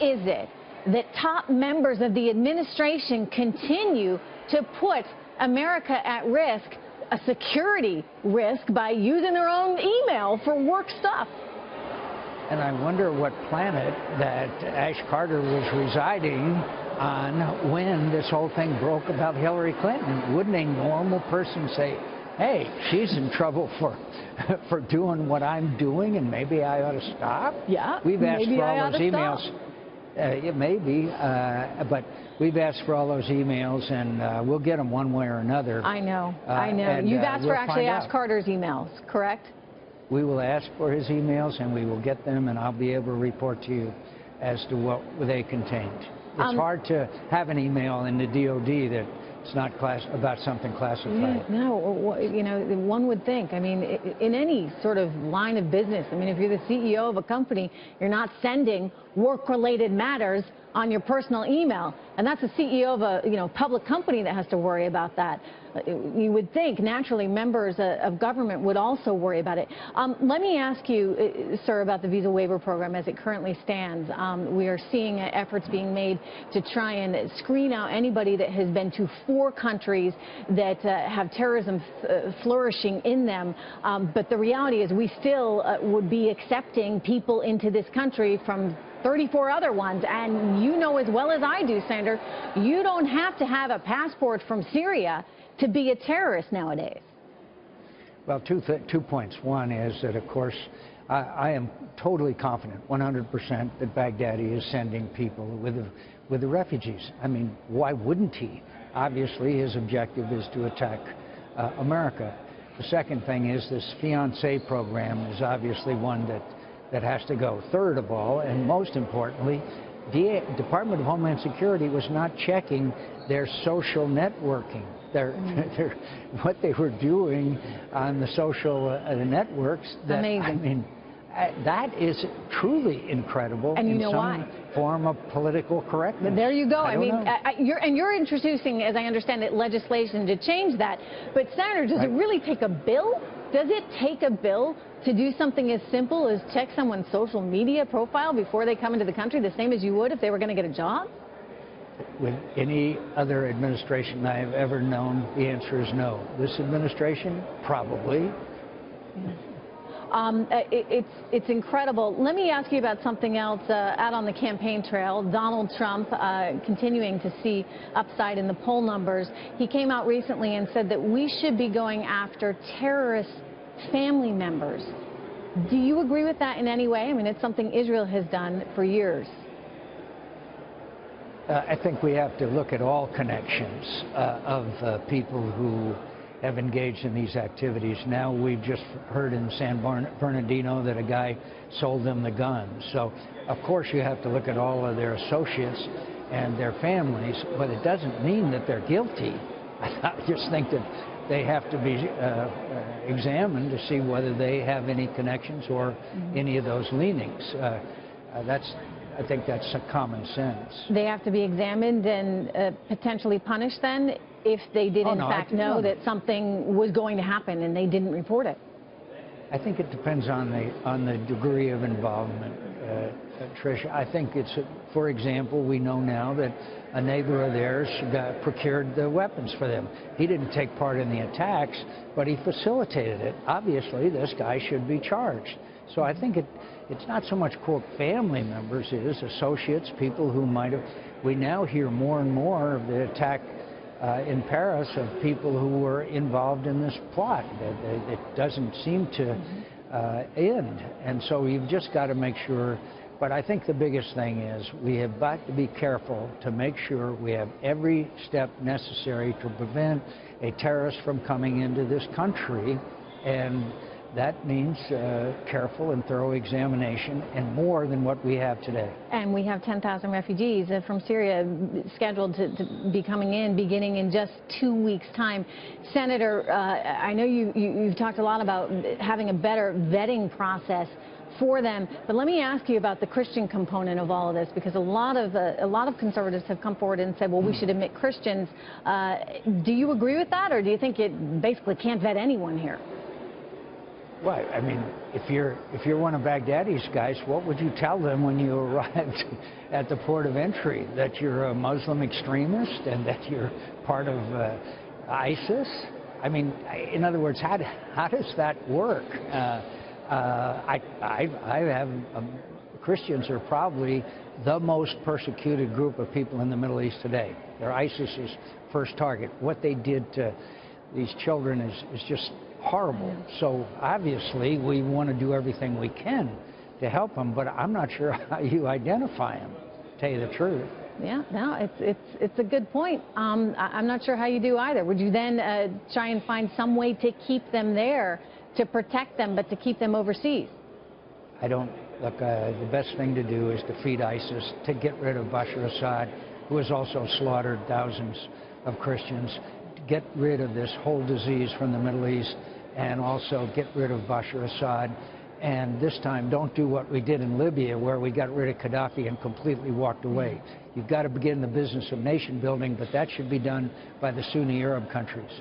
is it that top members of the administration continue to put America at risk, a security risk, by using their own email for work stuff? And I wonder what planet that Ash Carter was residing on when this whole thing broke about Hillary Clinton. Wouldn't a normal person say, hey, she's in trouble for doing what I'm doing, and maybe I ought to stop? Yeah, we've asked maybe for I all ought those to emails. stop. It may be, but we've asked for all those emails, and we'll get them one way or another. I know, I know. You've asked for actually Ash Carter's emails, correct? We will ask for his emails, and we will get them, and I'll be able to report to you as to what they contained. It's hard to have an email in the DOD that it's not about something classified. No, you know, one would think. I mean, in any sort of line of business, I mean, if you're the CEO of a company, you're not sending work-related matters on your personal email, and that's the CEO of a public company that has to worry about that. You would think naturally members of government would also worry about it. Let me ask you, sir, about the visa waiver program as it currently stands. We are seeing efforts being made to try and screen out anybody that has been to 4 countries that have terrorism flourishing in them. But the reality is we still would be accepting people into this country from 34 other ones, and you know as well as I do, Senator, you don't have to have a passport from Syria to be a terrorist nowadays. Well, two points. One is that, of course, I am totally confident, 100%, that Baghdadi is sending people with the refugees. I mean, why wouldn't he? Obviously, his objective is to attack America. The second thing is this fiancé program is obviously one that has to go. Third of all, and most importantly, the Department of Homeland Security was not checking their social networking. What they were doing on the social networks. Amazing. I mean, that is truly incredible. And you know why? Form of political correctness. But there you go. I mean, you're introducing, as I understand it, legislation to change that. But Senator, does it really take a bill? Does it take a bill to do something as simple as check someone's social media profile before they come into the country, the same as you would if they were going to get a job? With any other administration I have ever known, the answer is no. This administration, probably. It's incredible. Let me ask you about something else out on the campaign trail. Donald Trump continuing to see upside in the poll numbers. He came out recently and said that we should be going after terrorist family members. Do you agree with that in any way? I mean, it's something Israel has done for years. I think we have to look at all connections of people who have engaged in these activities. Now we've just heard in San Bernardino that a guy sold them the gun. So of course you have to look at all of their associates and their families, but it doesn't mean that they're guilty. I just think that they have to be examined to see whether they have any connections or any of those leanings. I think that's common sense. They have to be examined and potentially punished then if they did in fact know that something was going to happen and they didn't report it. I think it depends on the degree of involvement, Trish. I think it's, for example, we know now that a neighbor of theirs procured the weapons for them. He didn't take part in the attacks, but he facilitated it. Obviously, this guy should be charged. So I think it's not so much, quote, family members, it is associates, people who might have. We now hear more and more of the attack in Paris of people who were involved in this plot. It doesn't seem to end. And so you've just got to make sure. But I think the biggest thing is we have got to be careful to make sure we have every step necessary to prevent a terrorist from coming into this country. And that means careful and thorough examination, and more than what we have today. And we have 10,000 refugees from Syria scheduled to be coming in beginning in just 2 weeks' time. Senator, I know you've talked a lot about having a better vetting process for them, but let me ask you about the Christian component of all of this, because a lot of conservatives have come forward and said, well, we should admit Christians. Do you agree with that, or do you think it basically can't vet anyone here? Well, I mean, if you're one of Baghdadi's guys, what would you tell them when you arrived at the port of entry? That you're a Muslim extremist and that you're part of ISIS? I mean, in other words, how does that work? Christians are probably the most persecuted group of people in the Middle East today. They're ISIS's first target. What they did to these children is just horrible. So obviously we want to do everything we can to help them, but I'm not sure how you identify them, to tell you the truth. Yeah, no, it's a good point. I'm not sure how you do either. Would you then try and find some way to keep them there, to protect them, but to keep them overseas? I don't. Look, the best thing to do is defeat ISIS, to get rid of Bashar Assad, who has also slaughtered thousands of Christians, to get rid of this whole disease from the Middle East, and also get rid of Bashar Assad. And this time, don't do what we did in Libya, where we got rid of Gaddafi and completely walked away. You've got to begin the business of nation building, but that should be done by the Sunni Arab countries.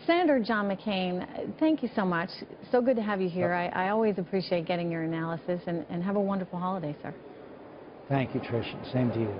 Senator John McCain, thank you so much. So good to have you here. I always appreciate getting your analysis, and have a wonderful holiday, sir. Thank you, Trish. Same to you.